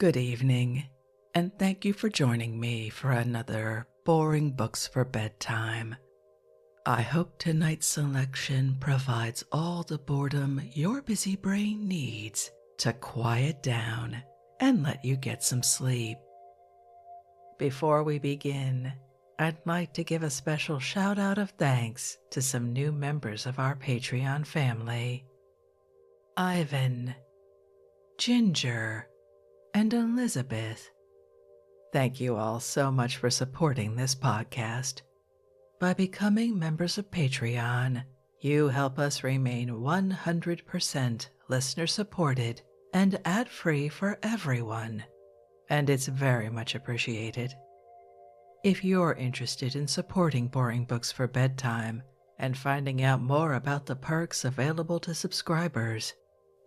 Good evening, and thank you for joining me for another Boring Books for Bedtime. I hope tonight's selection provides all the boredom your busy brain needs to quiet down and let you get some sleep. Before we begin, I'd like to give a special shout out of thanks to some new members of our Patreon family: Ivan, Ginger, and Elizabeth. Thank you all so much for supporting this podcast. By becoming members of Patreon, you help us remain 100% listener supported and ad-free for everyone, and it's very much appreciated. If you're interested in supporting Boring Books for Bedtime and finding out more about the perks available to subscribers,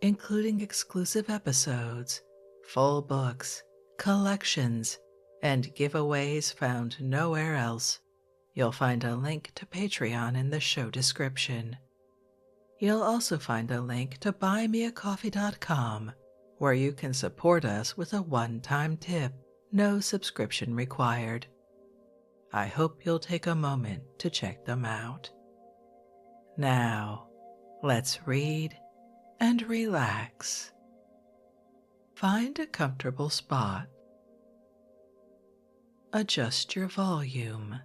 including exclusive episodes, full books, collections, and giveaways found nowhere else, you'll find a link to Patreon in the show description. You'll also find a link to buymeacoffee.com, where you can support us with a one-time tip, no subscription required. I hope you'll take a moment to check them out. Now, let's read and relax. Find a comfortable spot. Adjust your volume.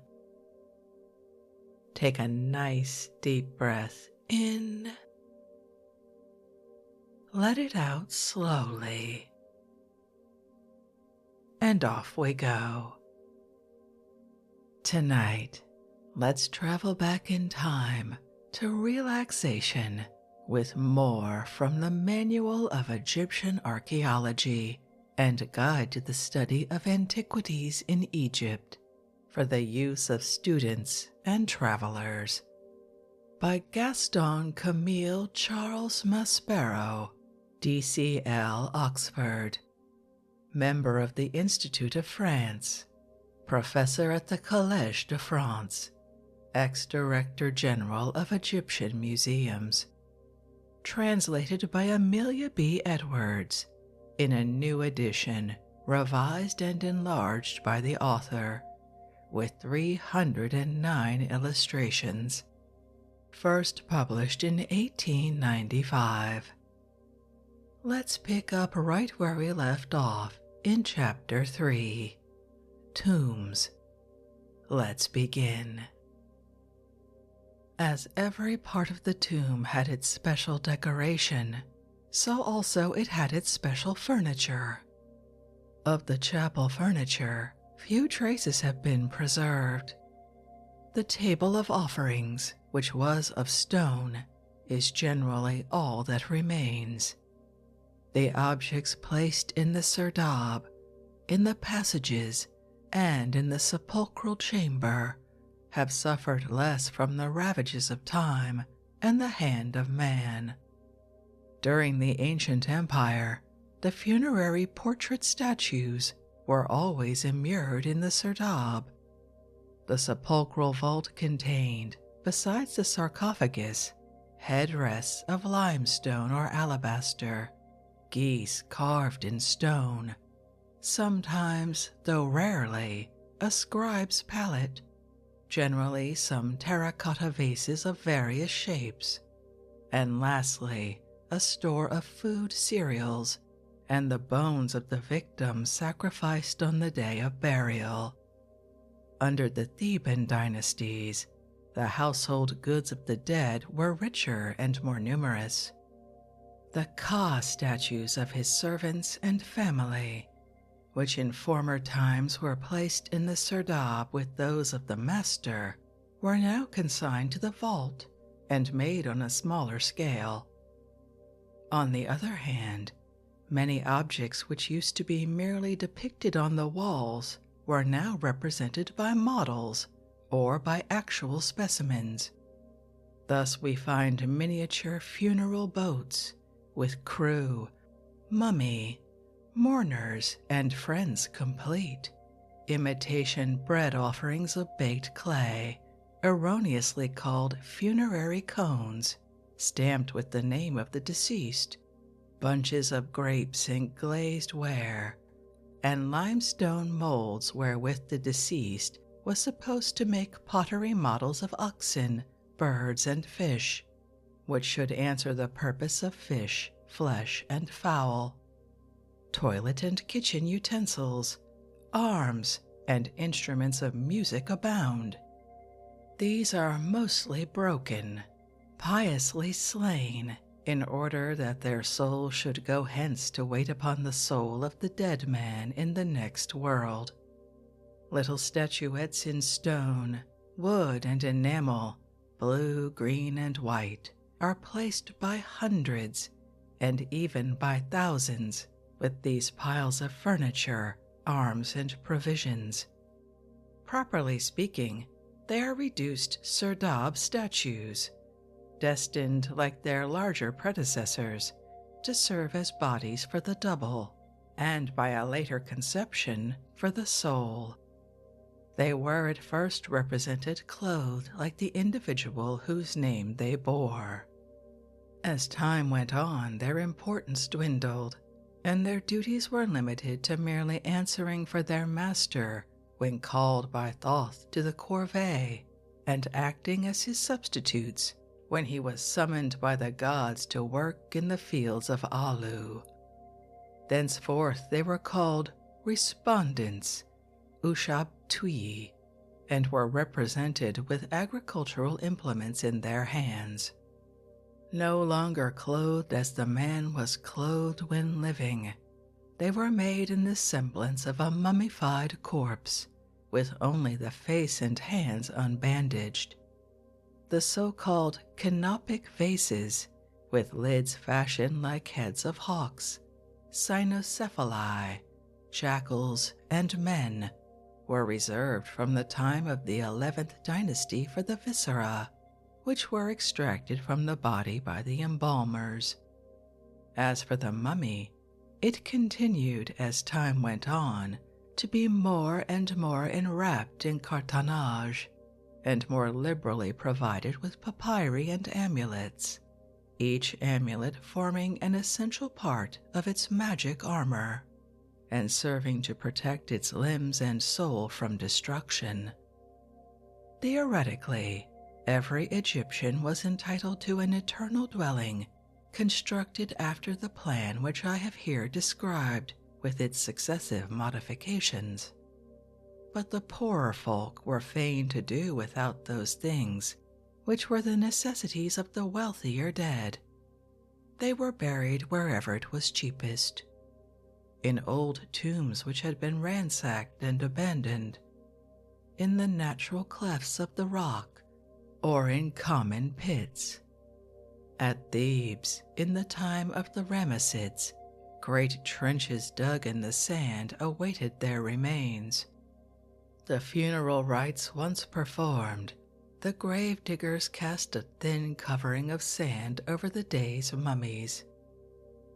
Take a nice deep breath in. Let it out slowly. And off we go. Tonight, let's travel back in time to relaxation with more from the Manual of Egyptian Archaeology and a Guide to the Study of Antiquities in Egypt for the use of students and travelers, by Gaston Camille Charles Maspero, DCL Oxford, member of the Institute of France, professor at the Collège de France, ex-director general of Egyptian museums. Translated by Amelia B. Edwards in a new edition, revised and enlarged by the author, with 309 illustrations. First published in 1895. Let's pick up right where we left off in Chapter 3, Tombs. Let's begin. As every part of the tomb had its special decoration, so also it had its special furniture. Of the chapel furniture, few traces have been preserved. The table of offerings, which was of stone, is generally all that remains. The objects placed in the serdab, in the passages, and in the sepulchral chamber have suffered less from the ravages of time and the hand of man. During the ancient empire, the funerary portrait statues were always immured in the serdab. The sepulchral vault contained, besides the sarcophagus, headrests of limestone or alabaster, geese carved in stone, sometimes, though rarely, a scribe's palette, generally some terracotta vases of various shapes, and lastly, a store of food cereals and the bones of the victims sacrificed on the day of burial. Under the Theban dynasties, the household goods of the dead were richer and more numerous. The Ka statues of his servants and family, which in former times were placed in the serdab with those of the master, were now consigned to the vault and made on a smaller scale. On the other hand, many objects which used to be merely depicted on the walls were now represented by models or by actual specimens. Thus we find miniature funeral boats with crew, mummy, mourners, and friends complete, imitation bread offerings of baked clay, erroneously called funerary cones, stamped with the name of the deceased, bunches of grapes in glazed ware, and limestone molds wherewith the deceased was supposed to make pottery models of oxen, birds, and fish, which should answer the purpose of fish, flesh, and fowl. Toilet and kitchen utensils, arms, and instruments of music abound. These are mostly broken, piously slain, in order that their soul should go hence to wait upon the soul of the dead man in the next world. Little statuettes in stone, wood, and enamel, blue, green, and white, are placed by hundreds, and even by thousands, with these piles of furniture, arms, and provisions. Properly speaking, they are reduced serdab statues, destined, like their larger predecessors, to serve as bodies for the double, and by a later conception for the soul. They were at first represented clothed like the individual whose name they bore. As time went on, their importance dwindled, and their duties were limited to merely answering for their master when called by Thoth to the corvée, and acting as his substitutes when he was summoned by the gods to work in the fields of Alu. Thenceforth they were called respondents, Ushab-tui, and were represented with agricultural implements in their hands. No longer clothed as the man was clothed when living, they were made in the semblance of a mummified corpse, with only the face and hands unbandaged. The so-called canopic vases, with lids fashioned like heads of hawks, cynocephali, jackals, and men, were reserved from the time of the 11th dynasty for the viscera, which were extracted from the body by the embalmers. As for the mummy, it continued as time went on to be more and more enwrapped in cartonnage, and more liberally provided with papyri and amulets, each amulet forming an essential part of its magic armor, and serving to protect its limbs and soul from destruction. Theoretically, every Egyptian was entitled to an eternal dwelling constructed after the plan which I have here described, with its successive modifications. But the poorer folk were fain to do without those things which were the necessities of the wealthier dead. They were buried wherever it was cheapest, in old tombs which had been ransacked and abandoned, in the natural clefts of the rock, or in common pits. At Thebes, in the time of the Ramessids, great trenches dug in the sand awaited their remains. The funeral rites once performed, the grave diggers cast a thin covering of sand over the day's mummies,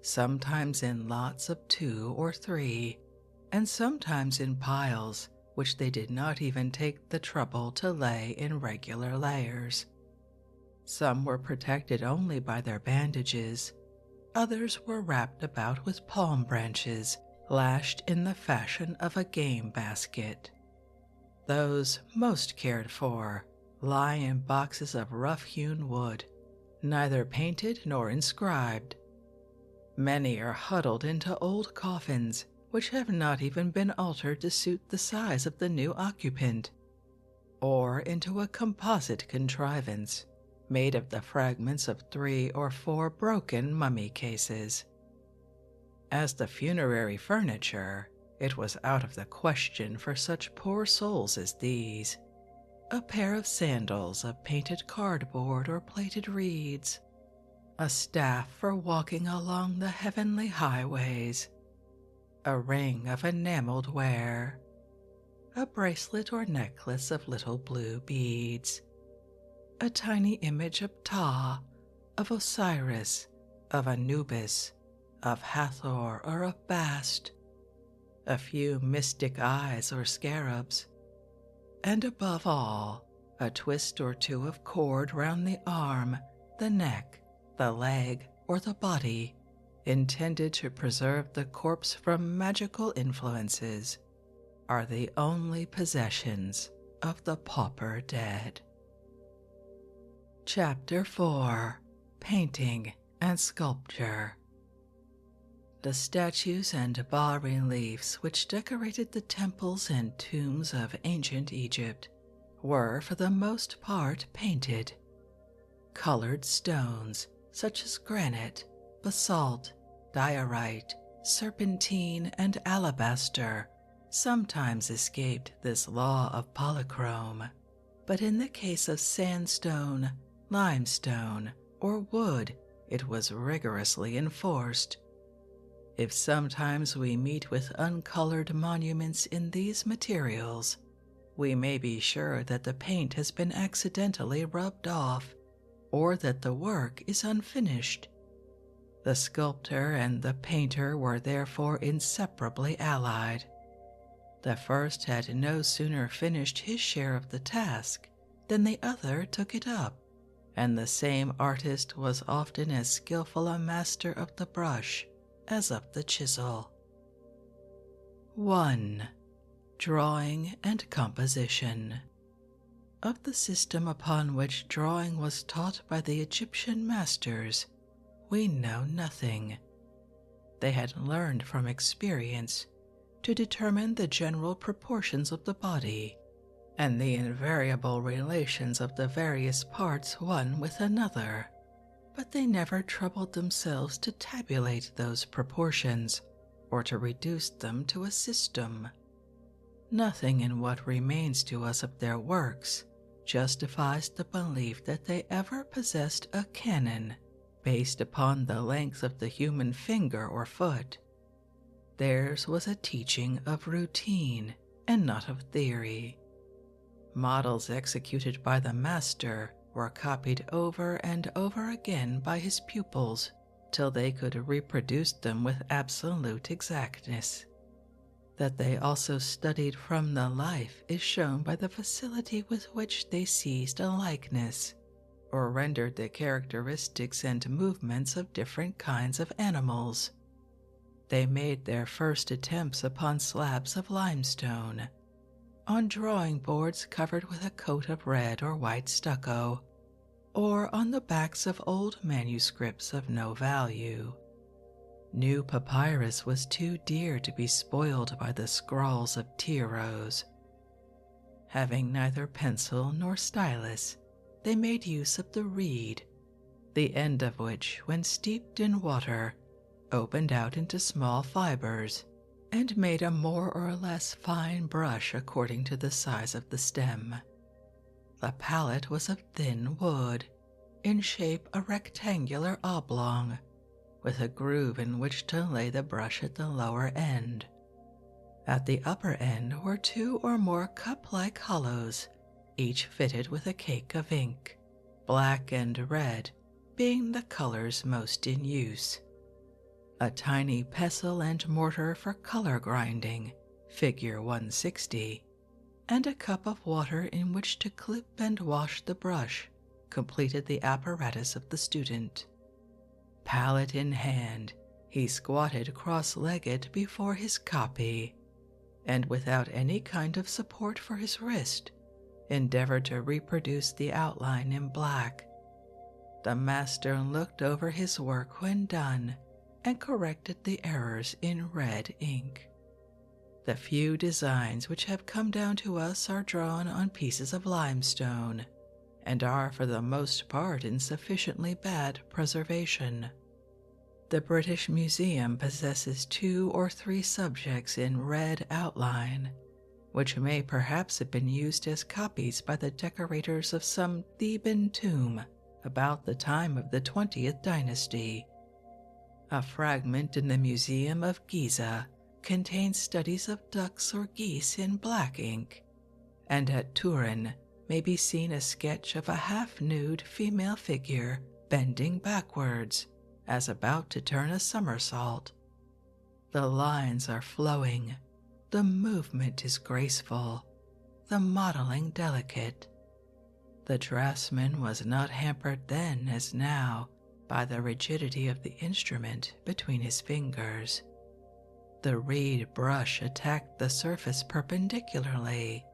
sometimes in lots of 2 or 3, and sometimes in piles which they did not even take the trouble to lay in regular layers. Some were protected only by their bandages, others were wrapped about with palm branches lashed in the fashion of a game basket. Those most cared for lie in boxes of rough-hewn wood, neither painted nor inscribed. Many are huddled into old coffins which have not even been altered to suit the size of the new occupant, or into a composite contrivance made of the fragments of 3 or 4 broken mummy cases. As the funerary furniture, it was out of the question for such poor souls as these. A pair of sandals of painted cardboard or plated reeds, a staff for walking along the heavenly highways, a ring of enameled ware, a bracelet or necklace of little blue beads, a tiny image of Ptah, of Osiris, of Anubis, of Hathor or of Bast, a few mystic eyes or scarabs, and above all, a twist or 2 of cord round the arm, the neck, the leg, or the body, intended to preserve the corpse from magical influences, are the only possessions of the pauper dead. Chapter 4: Painting and Sculpture. The statues and bas-reliefs which decorated the temples and tombs of ancient Egypt were for the most part painted. Colored stones such as granite, basalt, diorite, serpentine, and alabaster sometimes escaped this law of polychrome, but in the case of sandstone, limestone, or wood, it was rigorously enforced. If sometimes we meet with uncolored monuments in these materials, we may be sure that the paint has been accidentally rubbed off, or that the work is unfinished. The sculptor and the painter were therefore inseparably allied. The first had no sooner finished his share of the task than the other took it up, and the same artist was often as skillful a master of the brush as of the chisel. 1. Drawing and Composition. Of the system upon which drawing was taught by the Egyptian masters, we know nothing. They had learned from experience to determine the general proportions of the body and the invariable relations of the various parts one with another, but they never troubled themselves to tabulate those proportions or to reduce them to a system. Nothing in what remains to us of their works justifies the belief that they ever possessed a canon based upon the length of the human finger or foot. Theirs was a teaching of routine and not of theory. Models executed by the master were copied over and over again by his pupils till they could reproduce them with absolute exactness. That they also studied from the life is shown by the facility with which they seized a likeness, or rendered the characteristics and movements of different kinds of animals. They made their first attempts upon slabs of limestone, on drawing boards covered with a coat of red or white stucco, or on the backs of old manuscripts of no value. New papyrus was too dear to be spoiled by the scrawls of tyros. Having neither pencil nor stylus, they made use of the reed, the end of which, when steeped in water, opened out into small fibers and made a more or less fine brush according to the size of the stem. The palette was of thin wood, in shape a rectangular oblong, with a groove in which to lay the brush at the lower end. At the upper end were 2 or more cup-like hollows, each fitted with a cake of ink, black and red being the colors most in use. A tiny pestle and mortar for color grinding, figure 160, and a cup of water in which to clip and wash the brush completed the apparatus of the student. Palette in hand, he squatted cross-legged before his copy, and without any kind of support for his wrist, endeavored to reproduce the outline in black. The master looked over his work when done, and corrected the errors in red ink. The few designs which have come down to us are drawn on pieces of limestone, and are for the most part in sufficiently bad preservation. The British Museum possesses 2 or 3 subjects in red outline, which may perhaps have been used as copies by the decorators of some Theban tomb about the time of the 20th dynasty. A fragment in the Museum of Giza contains studies of ducks or geese in black ink, and at Turin may be seen a sketch of a half-nude female figure bending backwards, as about to turn a somersault. The lines are flowing, the movement is graceful, the modeling delicate. The draftsman was not hampered then as now by the rigidity of the instrument between his fingers. The reed brush attacked the surface perpendicularly,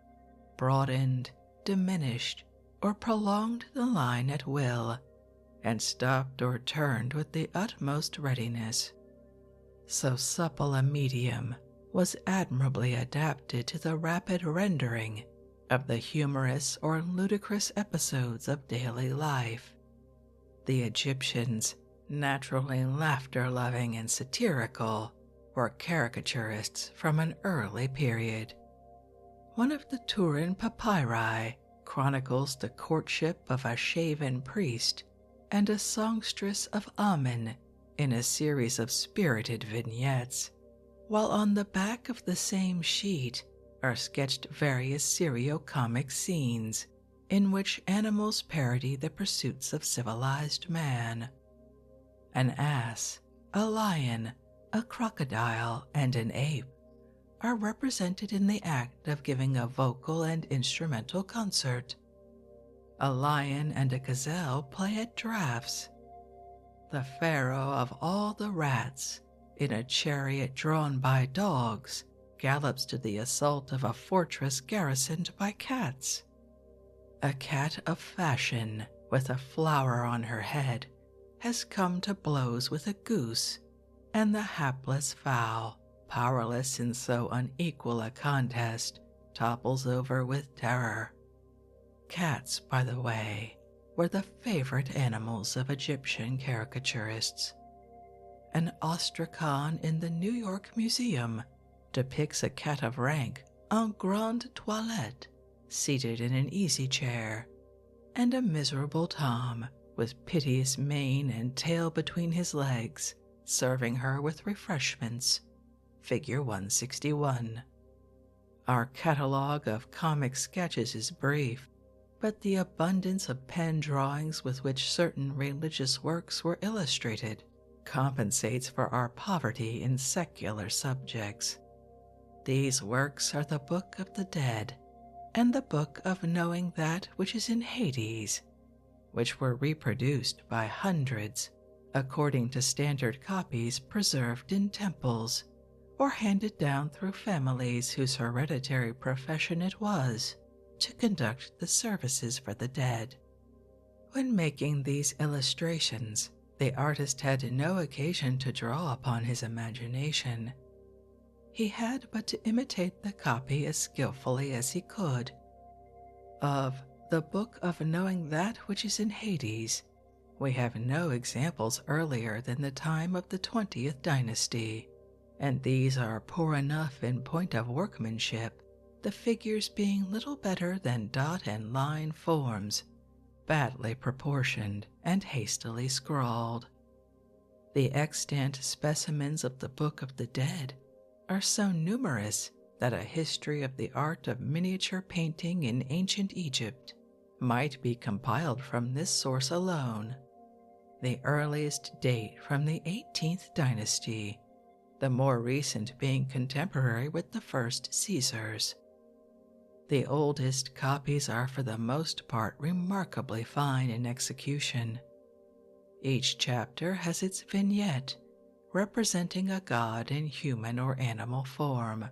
broadened, diminished, or prolonged the line at will, and stopped or turned with the utmost readiness. So supple a medium was admirably adapted to the rapid rendering of the humorous or ludicrous episodes of daily life. The Egyptians, naturally laughter-loving and satirical, were caricaturists from an early period. One of the Turin papyri chronicles the courtship of a shaven priest and a songstress of Amen in a series of spirited vignettes, while on the back of the same sheet are sketched various serio-comic scenes in which animals parody the pursuits of civilized man. An ass, a lion, a crocodile, and an ape are represented in the act of giving a vocal and instrumental concert. A lion and a gazelle play at draughts. The pharaoh of all the rats, in a chariot drawn by dogs, gallops to the assault of a fortress garrisoned by cats. A cat of fashion, with a flower on her head, has come to blows with a goose, and the hapless fowl, powerless in so unequal a contest, topples over with terror. Cats, by the way, were the favorite animals of Egyptian caricaturists. An Ostrakhan in the New York Museum depicts a cat of rank en grande toilette, seated in an easy chair, and a miserable Tom with piteous mane and tail between his legs, serving her with refreshments. Figure 161. Our catalogue of comic sketches is brief, but the abundance of pen drawings with which certain religious works were illustrated compensates for our poverty in secular subjects. These works are the Book of the Dead and the Book of Knowing That Which is in Hades, which were reproduced by hundreds according to standard copies preserved in temples or handed down through families whose hereditary profession it was to conduct the services for the dead. When making these illustrations, the artist had no occasion to draw upon his imagination. He had but to imitate the copy as skillfully as he could. Of the Book of Knowing That Which is in Hades, we have no examples earlier than the time of the 20th dynasty, and these are poor enough in point of workmanship, the figures being little better than dot and line forms, badly proportioned and hastily scrawled. The extant specimens of the Book of the Dead are so numerous that a history of the art of miniature painting in ancient Egypt might be compiled from this source alone. The earliest date from the 18th dynasty, the more recent being contemporary with the first Caesars. The oldest copies are for the most part remarkably fine in execution. Each chapter has its vignette, representing a god in human or animal form,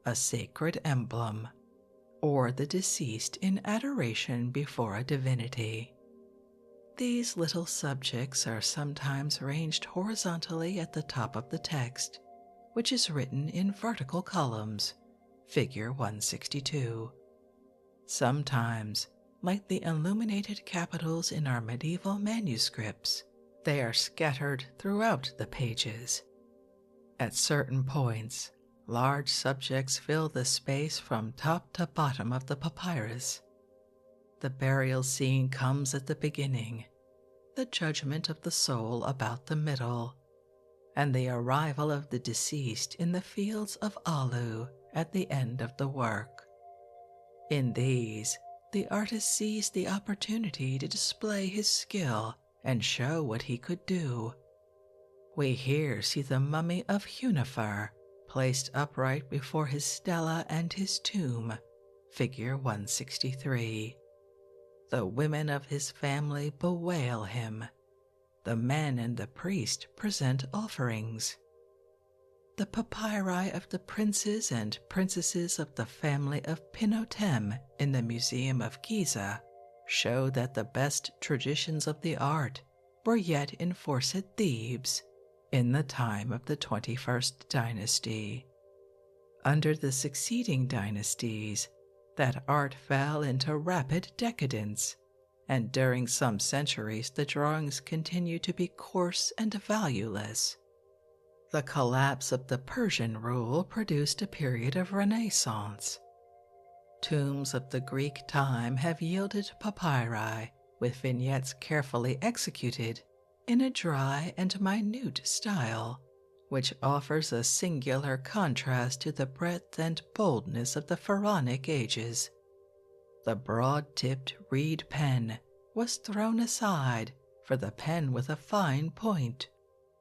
a sacred emblem, or the deceased in adoration before a divinity. These little subjects are sometimes ranged horizontally at the top of the text, which is written in vertical columns, figure 162. Sometimes, like the illuminated capitals in our medieval manuscripts, they are scattered throughout the pages. At certain points, large subjects fill the space from top to bottom of the papyrus. The burial scene comes at the beginning, the judgment of the soul about the middle, and the arrival of the deceased in the fields of Alu at the end of the work. In these, the artist seized the opportunity to display his skill and show what he could do. We here see the mummy of Hunefer placed upright before his stela and his tomb, figure 163. The women of his family bewail him. the men and the priest present offerings. The papyri of the princes and princesses of the family of Pinotem in the Museum of Giza show that the best traditions of the art were yet in force at Thebes in the time of the 21st dynasty. Under the succeeding dynasties, that art fell into rapid decadence, and during some centuries the drawings continued to be coarse and valueless. The collapse of the Persian rule produced a period of renaissance. Tombs of the Greek time have yielded papyri with vignettes carefully executed in a dry and minute style, which offers a singular contrast to the breadth and boldness of the Pharaonic ages. The broad-tipped reed pen was thrown aside for the pen with a fine point,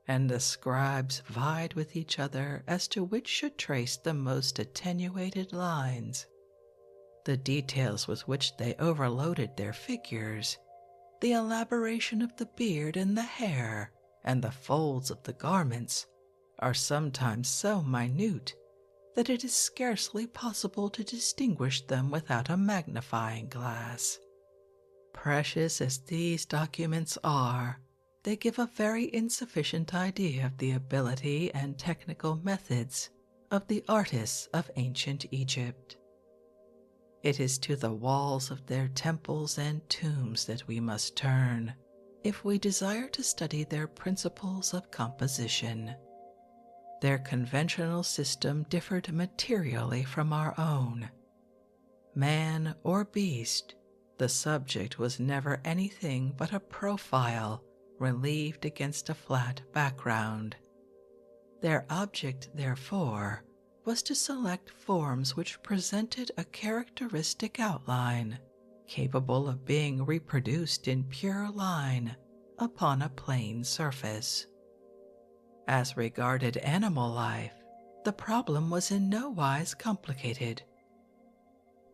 and the scribes vied with each other as to which should trace the most attenuated lines. The details with which they overloaded their figures, the elaboration of the beard and the hair, and the folds of the garments, are sometimes so minute that it is scarcely possible to distinguish them without a magnifying glass. Precious as these documents are, they give a very insufficient idea of the ability and technical methods of the artists of ancient Egypt. It is to the walls of their temples and tombs that we must turn if we desire to study their principles of composition. Their conventional system differed materially from our own. Man or beast, the subject was never anything but a profile relieved against a flat background. Their object, therefore, was to select forms which presented a characteristic outline, capable of being reproduced in pure line upon a plane surface. As regarded animal life, the problem was in no wise complicated.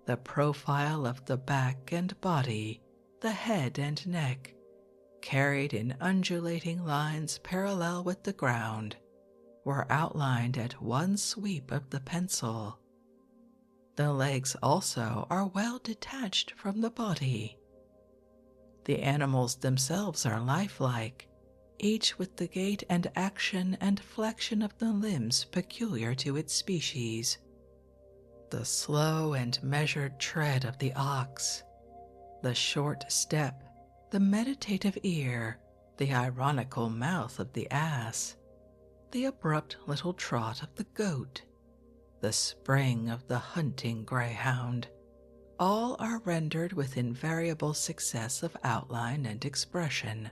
The profile of the back and body, the head and neck, carried in undulating lines parallel with the ground, were outlined at one sweep of the pencil. The legs also are well detached from the body. The animals themselves are lifelike, each with the gait and action and flexion of the limbs peculiar to its species. The slow and measured tread of the ox, the short step, the meditative ear, the ironical mouth of the ass, the abrupt little trot of the goat, the spring of the hunting greyhound, all are rendered with invariable success of outline and expression.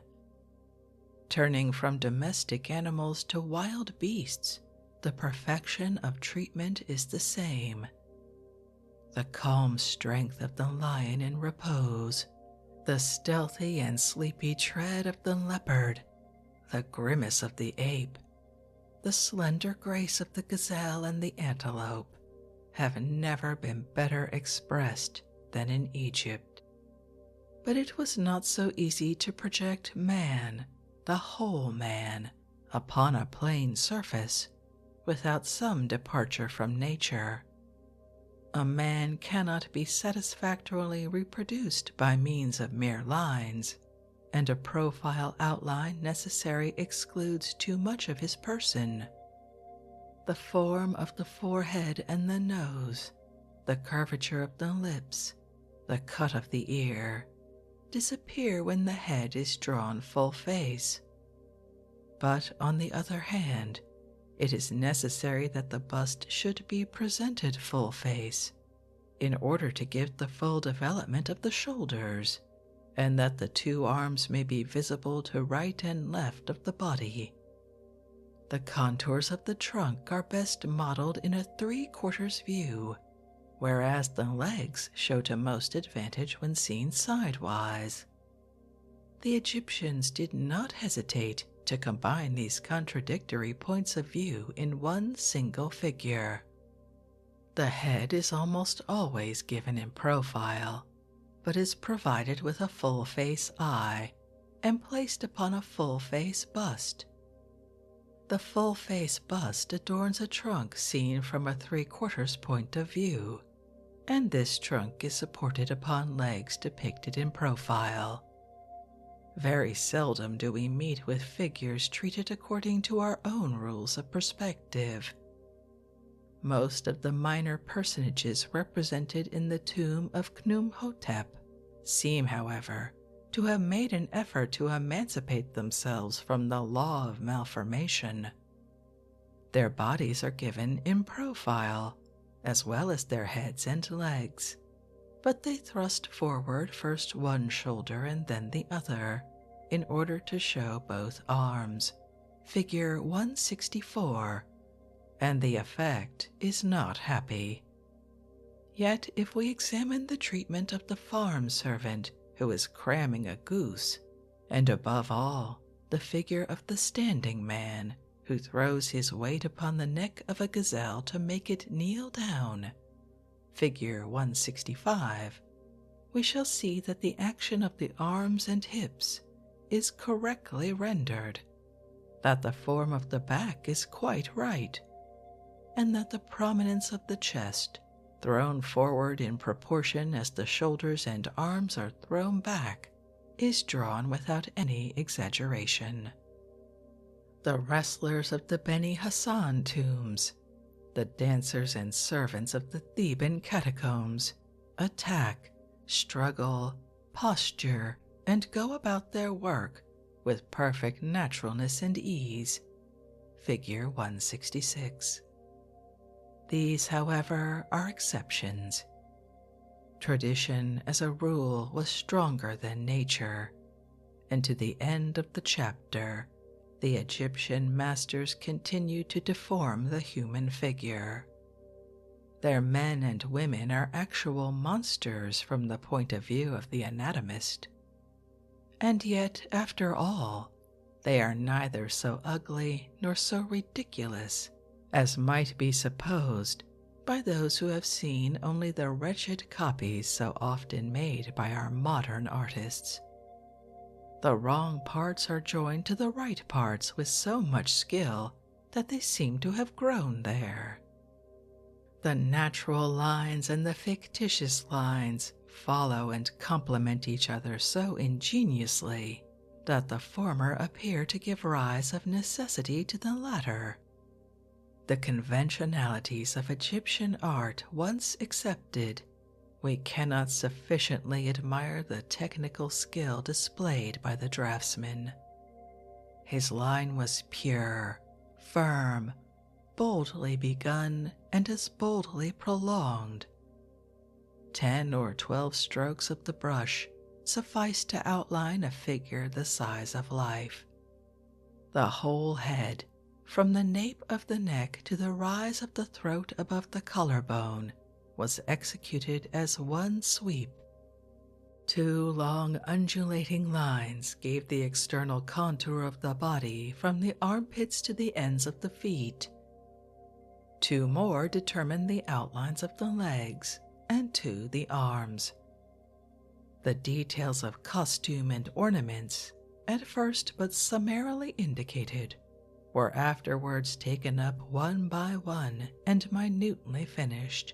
Turning from domestic animals to wild beasts, the perfection of treatment is the same. The calm strength of the lion in repose, the stealthy and sleepy tread of the leopard, the grimace of the ape, the slender grace of the gazelle and the antelope, have never been better expressed than in Egypt. But it was not so easy to project man, the whole man, upon a plane surface without some departure from nature. A man cannot be satisfactorily reproduced by means of mere lines, and a profile outline necessary excludes too much of his person. The form of the forehead and the nose, the curvature of the lips, the cut of the ear, disappear when the head is drawn full face. But on the other hand, it is necessary that the bust should be presented full face, in order to give the full development of the shoulders, and that the two arms may be visible to right and left of the body. The contours of the trunk are best modeled in a 3/4 view, whereas the legs show to most advantage when seen sidewise. The Egyptians did not hesitate to combine these contradictory points of view in one single figure. The head is almost always given in profile, but is provided with a full-face eye, and placed upon a full-face bust. The full-face bust adorns a trunk seen from a three-quarters point of view, and this trunk is supported upon legs depicted in profile. Very seldom do we meet with figures treated according to our own rules of perspective. Most of the minor personages represented in the tomb of Khnum-Hotep seem, however, to have made an effort to emancipate themselves from the law of malformation. Their bodies are given in profile, as well as their heads and legs, but they thrust forward first one shoulder and then the other, in order to show both arms, figure 164, and the effect is not happy. Yet if we examine the treatment of the farm servant who is cramming a goose, and above all, the figure of the standing man who throws his weight upon the neck of a gazelle to make it kneel down, figure 165, we shall see that the action of the arms and hips is correctly rendered, that the form of the back is quite right, and that the prominence of the chest, thrown forward in proportion as the shoulders and arms are thrown back, is drawn without any exaggeration. The wrestlers of the Beni Hassan tombs, the dancers and servants of the Theban catacombs, attack, struggle, posture, and go about their work with perfect naturalness and ease. Figure 166. These, however, are exceptions. Tradition, as a rule, was stronger than nature, and to the end of the chapter, the Egyptian masters continued to deform the human figure. Their men and women are actual monsters from the point of view of the anatomist. And yet, after all, they are neither so ugly nor so ridiculous as might be supposed by those who have seen only the wretched copies so often made by our modern artists. The wrong parts are joined to the right parts with so much skill that they seem to have grown there. The natural lines and the fictitious lines follow and complement each other so ingeniously that the former appear to give rise of necessity to the latter. The conventionalities of Egyptian art once accepted, we cannot sufficiently admire the technical skill displayed by the draftsman. His line was pure, firm, boldly begun, and as boldly prolonged. 10 or 12 strokes of the brush sufficed to outline a figure the size of life. The whole head, from the nape of the neck to the rise of the throat above the collarbone, was executed as one sweep. 2 long undulating lines gave the external contour of the body from the armpits to the ends of the feet. 2 more determined the outlines of the legs, and 2 the arms. The details of costume and ornaments, at first but summarily indicated, were afterwards taken up one by one and minutely finished.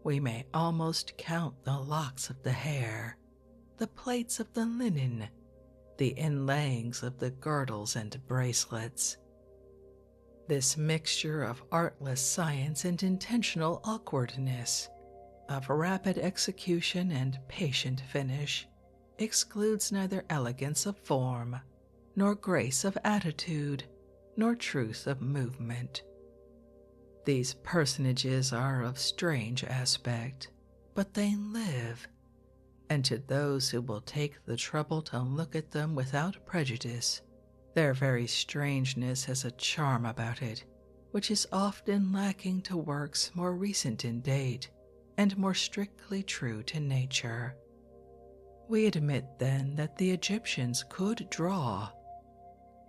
We may almost count the locks of the hair, the plaits of the linen, the inlayings of the girdles and bracelets. This mixture of artless science and intentional awkwardness, of rapid execution and patient finish, excludes neither elegance of form, nor grace of attitude, nor truth of movement. These personages are of strange aspect, but they live, and to those who will take the trouble to look at them without prejudice, their very strangeness has a charm about it which is often lacking to works more recent in date and more strictly true to nature. We admit then that the Egyptians could draw.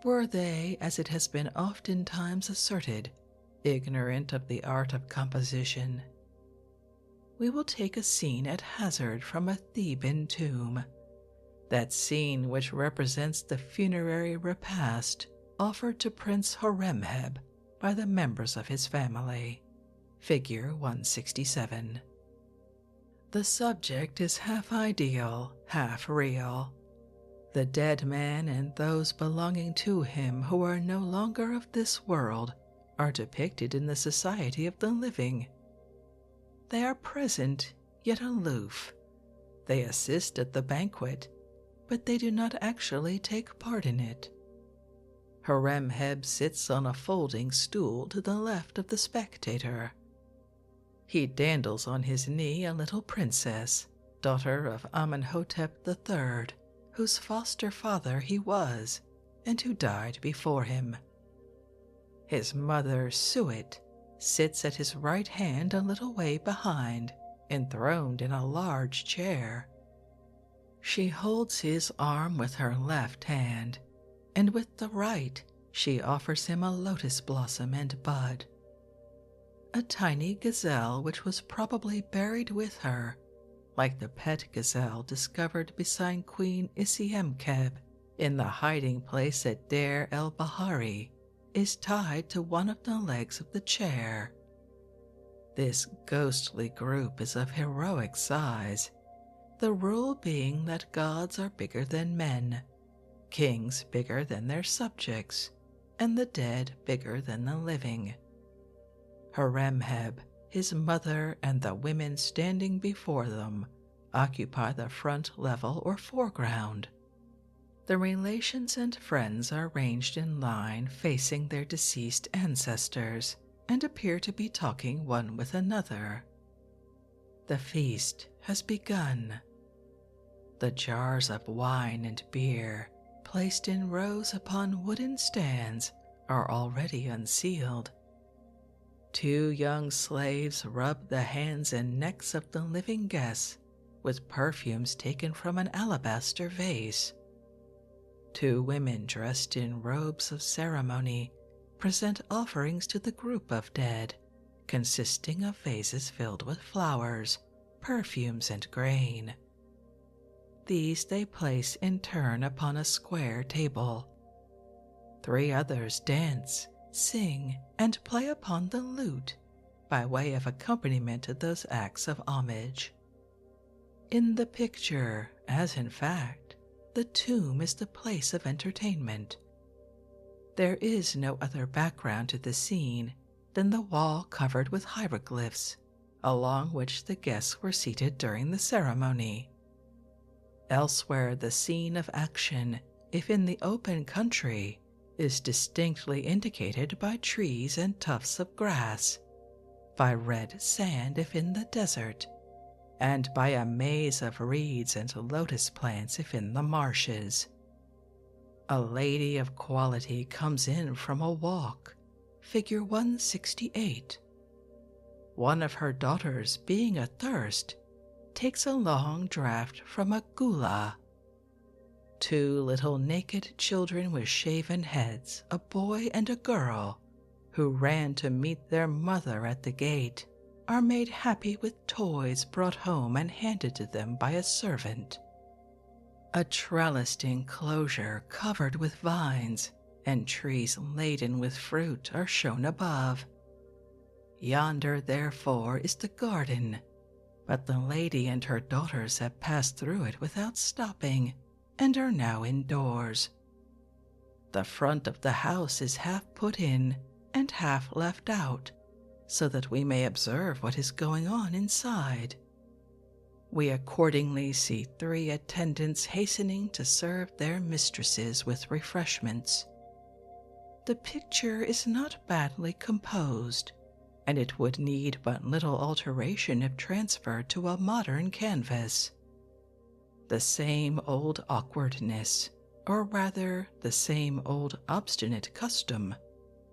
Were they, as it has been oftentimes asserted, ignorant of the art of composition? We will take a scene at hazard from a Theban tomb. that scene which represents the funerary repast offered to Prince Horemheb by the members of his family. Figure 167. The subject is half ideal, half real. The dead man and those belonging to him who are no longer of this world are depicted in the society of the living. They are present, yet aloof. They assist at the banquet, but they do not actually take part in it. Horemheb sits on a folding stool to the left of the spectator. He dandles on his knee a little princess, daughter of Amenhotep III, whose foster father he was, and who died before him. His mother, Suit, sits at his right hand a little way behind, enthroned in a large chair. She holds his arm with her left hand, and with the right she offers him a lotus blossom and bud. A tiny gazelle which was probably buried with her, like the pet gazelle discovered beside Queen Isiemkeb in the hiding place at Deir el-Bahari, is tied to one of the legs of the chair. This ghostly group is of heroic size, the rule being that gods are bigger than men, kings bigger than their subjects, and the dead bigger than the living. Horemheb, his mother, and the women standing before them occupy the front level or foreground. The relations and friends are ranged in line facing their deceased ancestors and appear to be talking one with another. The feast has begun. The jars of wine and beer, placed in rows upon wooden stands, are already unsealed. 2 young slaves rub the hands and necks of the living guests with perfumes taken from an alabaster vase. 2 women dressed in robes of ceremony present offerings to the group of dead, consisting of vases filled with flowers, perfumes, and grain. These they place in turn upon a square table. 3 others dance, sing, and play upon the lute by way of accompaniment to those acts of homage. In the picture, as in fact, the tomb is the place of entertainment. There is no other background to the scene than the wall covered with hieroglyphs, along which the guests were seated during the ceremony. Elsewhere, the scene of action, if in the open country, is distinctly indicated by trees and tufts of grass, by red sand if in the desert, and by a maze of reeds and lotus plants if in the marshes. A lady of quality comes in from a walk, figure 168. One of her daughters, being athirst, takes a long draught from a gula. 2 little naked children with shaven heads, a boy and a girl, who ran to meet their mother at the gate, are made happy with toys brought home and handed to them by a servant. A trellised enclosure covered with vines and trees laden with fruit are shown above. Yonder, therefore, is the garden, but the lady and her daughters have passed through it without stopping, and are now indoors. The front of the house is half put in and half left out, so that we may observe what is going on inside. We accordingly see 3 attendants hastening to serve their mistresses with refreshments. The picture is not badly composed, and it would need but little alteration if transferred to a modern canvas. The same old awkwardness, or rather the same old obstinate custom,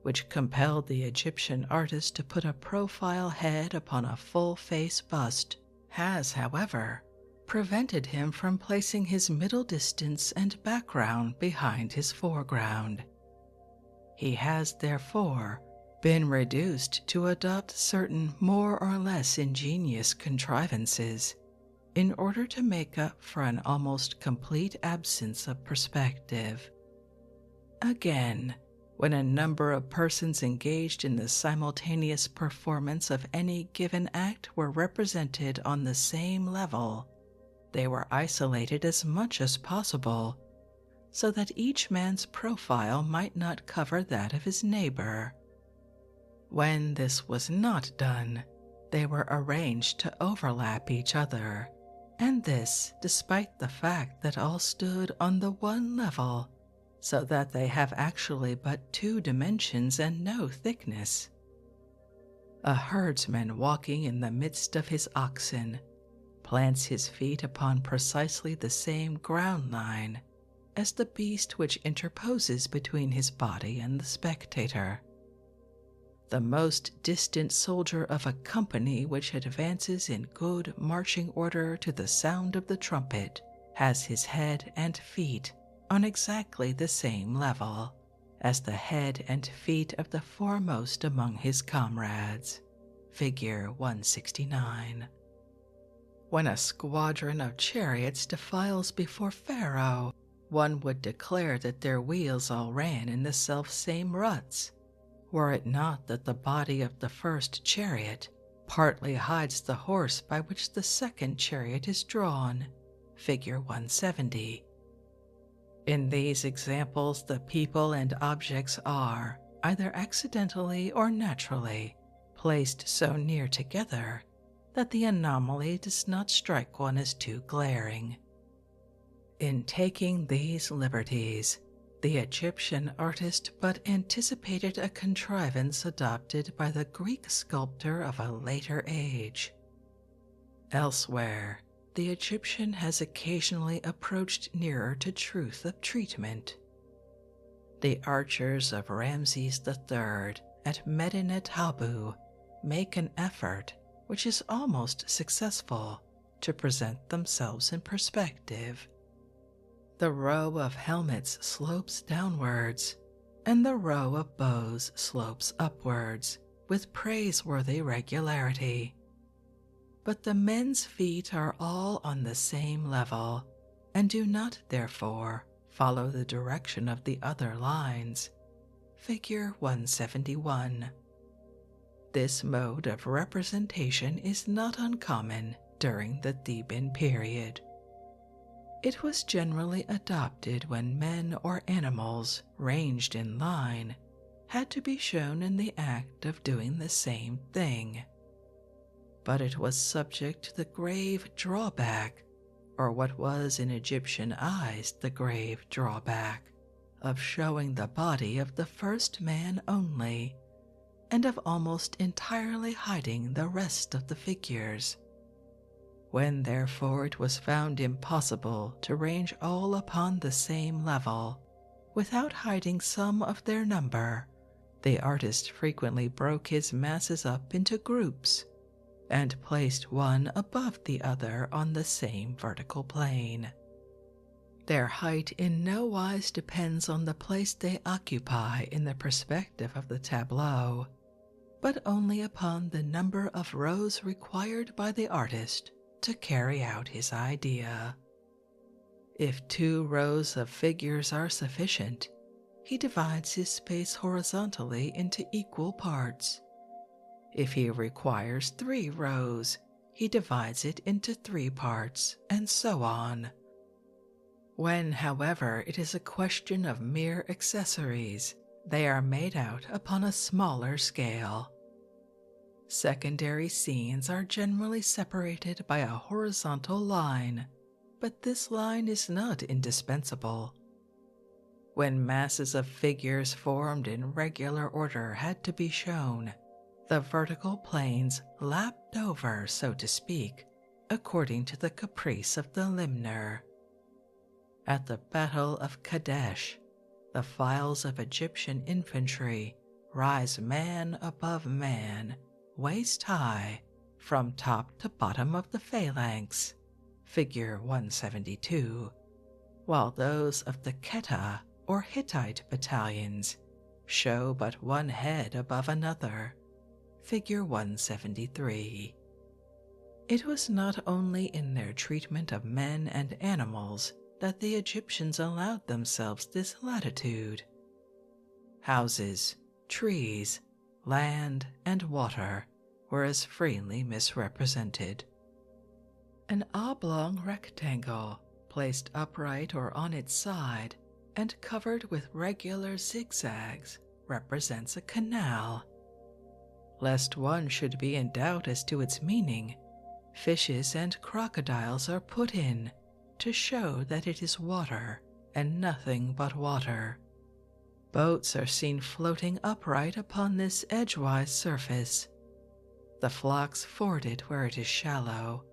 which compelled the Egyptian artist to put a profile head upon a full-face bust, has, however, prevented him from placing his middle distance and background behind his foreground. He has, therefore, been reduced to adopt certain more or less ingenious contrivances, in order to make up for an almost complete absence of perspective. Again, when a number of persons engaged in the simultaneous performance of any given act were represented on the same level, they were isolated as much as possible, so that each man's profile might not cover that of his neighbor. When this was not done, they were arranged to overlap each other, and this despite the fact that all stood on the one level, so that they have actually but 2 dimensions and no thickness. A herdsman walking in the midst of his oxen plants his feet upon precisely the same ground line as the beast which interposes between his body and the spectator. The most distant soldier of a company which advances in good marching order to the sound of the trumpet has his head and feet on exactly the same level as the head and feet of the foremost among his comrades. Figure 169. When a squadron of chariots defiles before Pharaoh, one would declare that their wheels all ran in the self-same ruts, were it not that the body of the first chariot partly hides the horse by which the second chariot is drawn. Figure 170. In these examples, the people and objects are, either accidentally or naturally, placed so near together that the anomaly does not strike one as too glaring. In taking these liberties, the Egyptian artist but anticipated a contrivance adopted by the Greek sculptor of a later age. Elsewhere, the Egyptian has occasionally approached nearer to truth of treatment. The archers of Ramses III at Medinet Habu make an effort, which is almost successful, to present themselves in perspective. The row of helmets slopes downwards, and the row of bows slopes upwards with praiseworthy regularity. But the men's feet are all on the same level, and do not, therefore, follow the direction of the other lines. Figure 171. This mode of representation is not uncommon during the Theban period. It was generally adopted when men or animals, ranged in line, had to be shown in the act of doing the same thing. But it was subject to the grave drawback, or what was in Egyptian eyes the grave drawback, of showing the body of the first man only, and of almost entirely hiding the rest of the figures. When therefore it was found impossible to range all upon the same level, without hiding some of their number, the artist frequently broke his masses up into groups, and placed one above the other on the same vertical plane. Their height in no wise depends on the place they occupy in the perspective of the tableau, but only upon the number of rows required by the artist to carry out his idea. If 2 rows of figures are sufficient, he divides his space horizontally into equal parts. If he requires 3 rows, he divides it into 3 parts, and so on. When, however, it is a question of mere accessories, they are made out upon a smaller scale. Secondary scenes are generally separated by a horizontal line, but this line is not indispensable. When masses of figures formed in regular order had to be shown, the vertical planes lapped over, so to speak, according to the caprice of the limner. At the Battle of Kadesh, the files of Egyptian infantry rise man above man, waist high, from top to bottom of the phalanx, figure 172, while those of the Kheta or Hittite battalions show but one head above another, figure 173. It was not only in their treatment of men and animals that the Egyptians allowed themselves this latitude. Houses, trees, land, and water were as freely misrepresented. An oblong rectangle, placed upright or on its side and covered with regular zigzags, represents a canal. Lest one should be in doubt as to its meaning, fishes and crocodiles are put in to show that it is water and nothing but water. Boats are seen floating upright upon this edgewise surface, the flocks forded where it is shallow,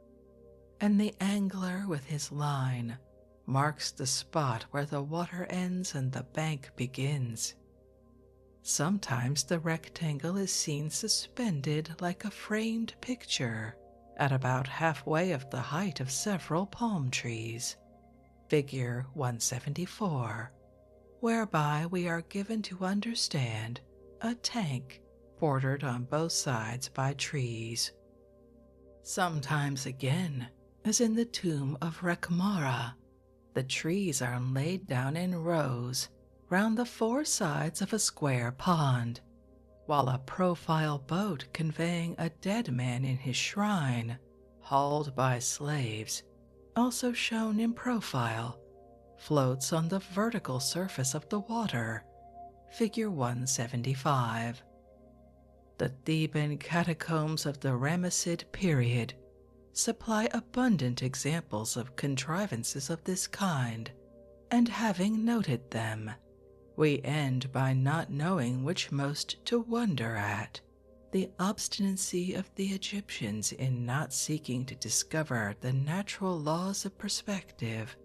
and the angler with his line marks the spot where the water ends and the bank begins. Sometimes the rectangle is seen suspended like a framed picture at about halfway of the height of several palm trees, figure 174, whereby we are given to understand a tank bordered on both sides by trees. Sometimes again, as in the tomb of Rekhmara, the trees are laid down in rows round the four sides of a square pond, while a profile boat conveying a dead man in his shrine, hauled by slaves, also shown in profile, floats on the vertical surface of the water, figure 175. The Theban catacombs of the Ramessid period supply abundant examples of contrivances of this kind, and having noted them, we end by not knowing which most to wonder at: the obstinacy of the Egyptians in not seeking to discover the natural laws of perspective,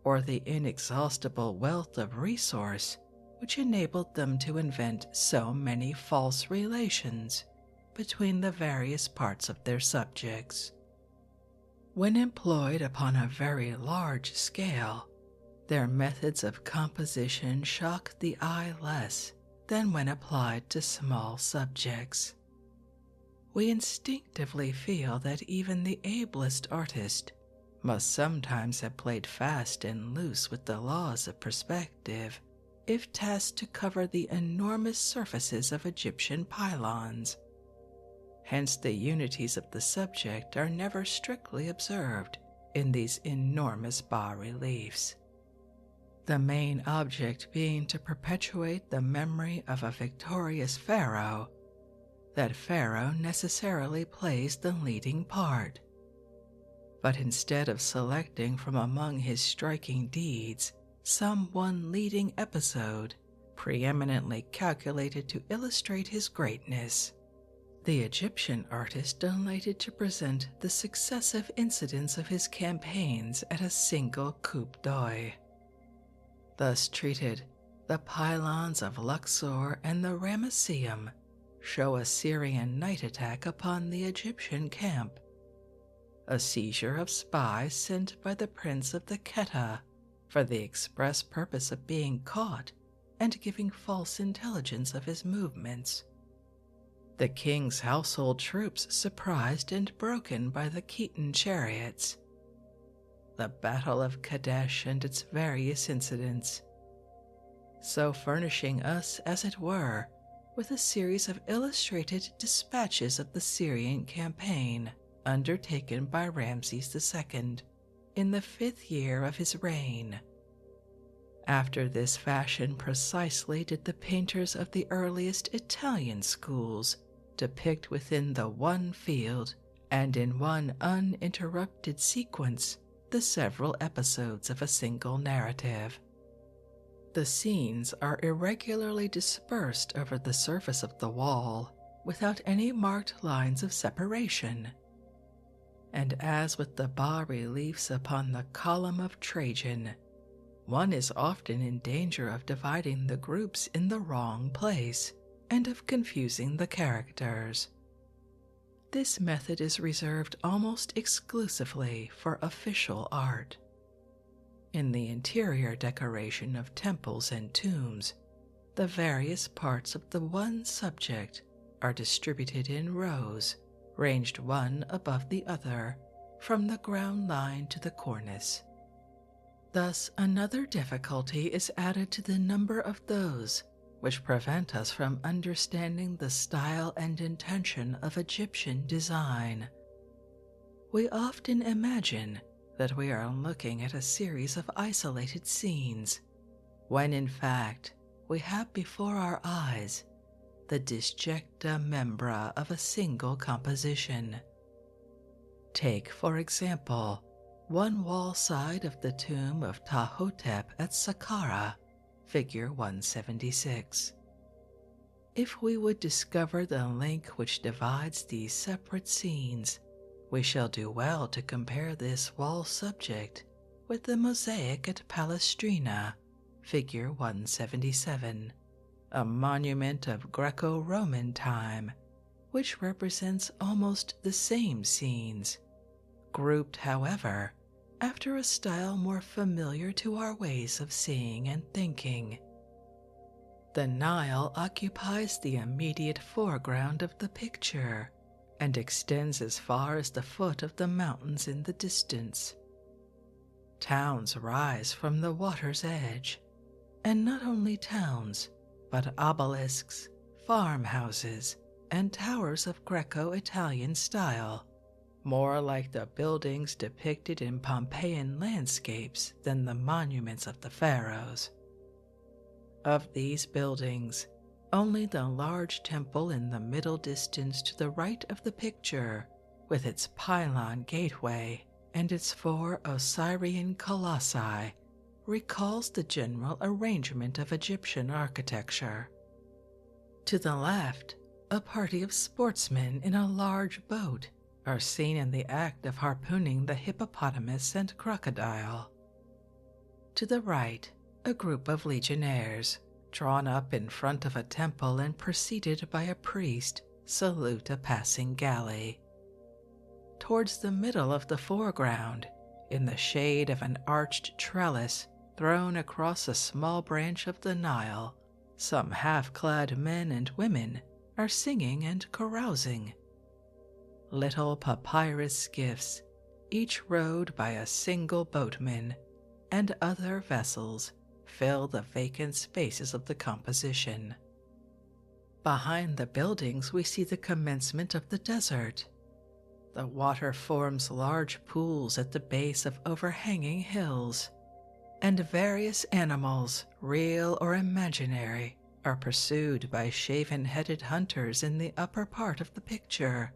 or the inexhaustible wealth of resource which enabled them to invent so many false relations between the various parts of their subjects. When employed upon a very large scale, their methods of composition shock the eye less than when applied to small subjects. We instinctively feel that even the ablest artist must sometimes have played fast and loose with the laws of perspective if tasked to cover the enormous surfaces of Egyptian pylons. Hence the unities of the subject are never strictly observed in these enormous bas-reliefs, the main object being to perpetuate the memory of a victorious pharaoh. That pharaoh necessarily plays the leading part. But instead of selecting from among his striking deeds some one leading episode preeminently calculated to illustrate his greatness, the Egyptian artist delighted to present the successive incidents of his campaigns at a single coup d'oeil. Thus treated, the pylons of Luxor and the Ramesseum show a Syrian night attack upon the Egyptian camp, a seizure of spies sent by the prince of the Kheta for the express purpose of being caught and giving false intelligence of his movements, the king's household troops surprised and broken by the Khitan chariots, the Battle of Kadesh and its various incidents, so furnishing us, as it were, with a series of illustrated dispatches of the Syrian campaign undertaken by Ramses II in the 5th year of his reign. After this fashion precisely did the painters of the earliest Italian schools depict within the one field and in one uninterrupted sequence the several episodes of a single narrative. The scenes are irregularly dispersed over the surface of the wall, without any marked lines of separation, and as with the bas-reliefs upon the column of Trajan, one is often in danger of dividing the groups in the wrong place and of confusing the characters. This method is reserved almost exclusively for official art. In the interior decoration of temples and tombs, the various parts of the one subject are distributed in rows ranged one above the other from the ground line to the cornice. Thus, another difficulty is added to the number of those which prevent us from understanding the style and intention of Egyptian design. We often imagine that we are looking at a series of isolated scenes, when in fact we have before our eyes the disjecta membra of a single composition. Take, for example, one wall side of the tomb of Ptahhotep at Saqqara, figure 176. If we would discover the link which divides these separate scenes, we shall do well to compare this wall subject with the mosaic at Palestrina, figure 177, a monument of Greco-Roman time, which represents almost the same scenes, grouped, however, after a style more familiar to our ways of seeing and thinking. The Nile occupies the immediate foreground of the picture and extends as far as the foot of the mountains in the distance. Towns rise from the water's edge, and not only towns, but obelisks, farmhouses, and towers of Greco-Italian style, more like the buildings depicted in Pompeian landscapes than the monuments of the pharaohs. Of these buildings, only the large temple in the middle distance to the right of the picture, with its pylon gateway and its 4 Osirian colossi, recalls the general arrangement of Egyptian architecture. To the left, a party of sportsmen in a large boat are seen in the act of harpooning the hippopotamus and crocodile. To the right, a group of legionnaires, drawn up in front of a temple and preceded by a priest, salute a passing galley. Towards the middle of the foreground, in the shade of an arched trellis thrown across a small branch of the Nile, some half-clad men and women are singing and carousing. Little papyrus skiffs, each rowed by a single boatman, and other vessels fill the vacant spaces of the composition. Behind the buildings we see the commencement of the desert. The water forms large pools at the base of overhanging hills, and various animals, real or imaginary, are pursued by shaven-headed hunters in the upper part of the picture.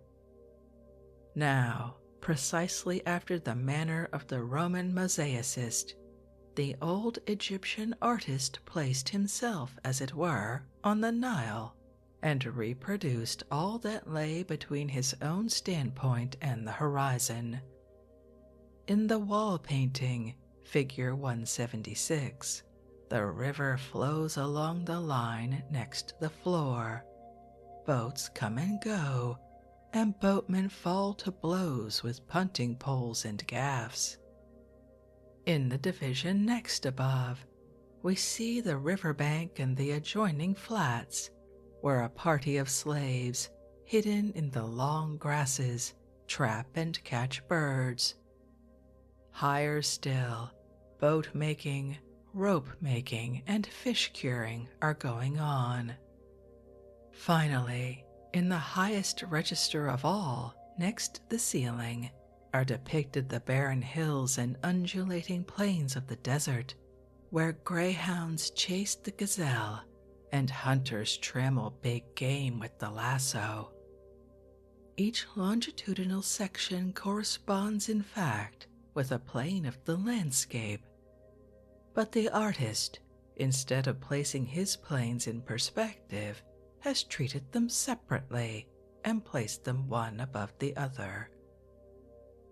Now, precisely after the manner of the Roman mosaicist, the old Egyptian artist placed himself, as it were, on the Nile, and reproduced all that lay between his own standpoint and the horizon. In the wall painting, figure 176, the river flows along the line next the floor. Boats come and go, and boatmen fall to blows with punting poles and gaffs. In the division next above, we see the riverbank and the adjoining flats, where a party of slaves, hidden in the long grasses, trap and catch birds. Higher still, boat making, rope making, and fish curing are going on. Finally, in the highest register of all, next the ceiling, are depicted the barren hills and undulating plains of the desert, where greyhounds chase the gazelle and hunters trammel big game with the lasso. Each longitudinal section corresponds, in fact, with a plane of the landscape, but the artist, instead of placing his planes in perspective, has treated them separately and placed them one above the other.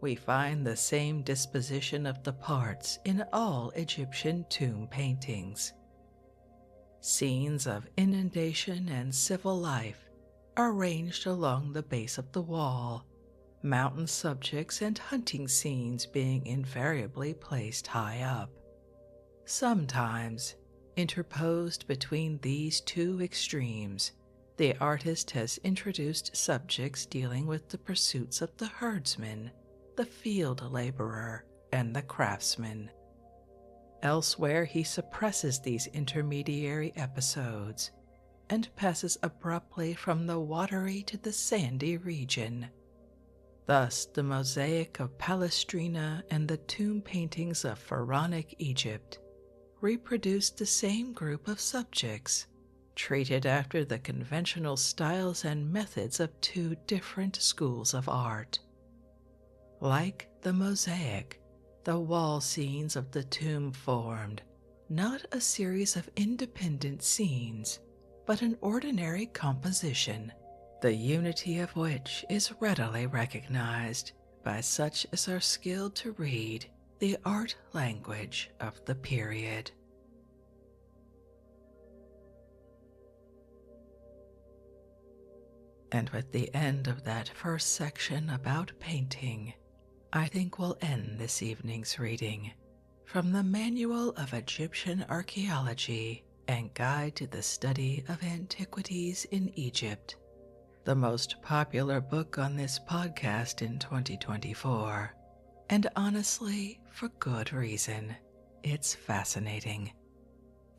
We find the same disposition of the parts in all Egyptian tomb paintings. Scenes of inundation and civil life are ranged along the base of the wall, mountain subjects and hunting scenes being invariably placed high up. Sometimes, interposed between these two extremes, the artist has introduced subjects dealing with the pursuits of the herdsman, the field laborer, and the craftsman. Elsewhere, he suppresses these intermediary episodes and passes abruptly from the watery to the sandy region. Thus, the mosaic of Palestrina and the tomb paintings of Pharaonic Egypt reproduce the same group of subjects, treated after the conventional styles and methods of two different schools of art. Like the mosaic, the wall scenes of the tomb formed not a series of independent scenes, but an ordinary composition, the unity of which is readily recognized by such as are skilled to read the art language of the period. And with the end of that first section about painting, I think we'll end this evening's reading from the Manual of Egyptian Archaeology and Guide to the Study of Antiquities in Egypt, the most popular book on this podcast in 2024, and honestly, for good reason. It's fascinating.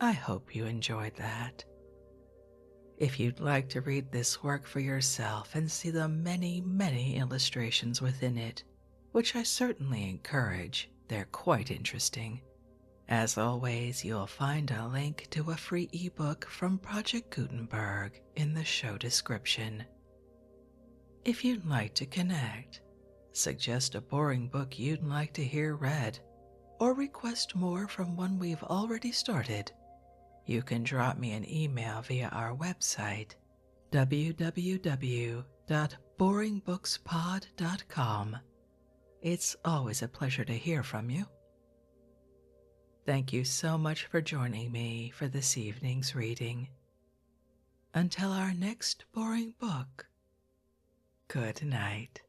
I hope you enjoyed that. If you'd like to read this work for yourself and see the many, many illustrations within it, which I certainly encourage, they're quite interesting. As always, you'll find a link to a free ebook from Project Gutenberg in the show description. If you'd like to connect, suggest a boring book you'd like to hear read, or request more from one we've already started, you can drop me an email via our website, www.boringbookspod.com. It's always a pleasure to hear from you. Thank you so much for joining me for this evening's reading. Until our next boring book, good night.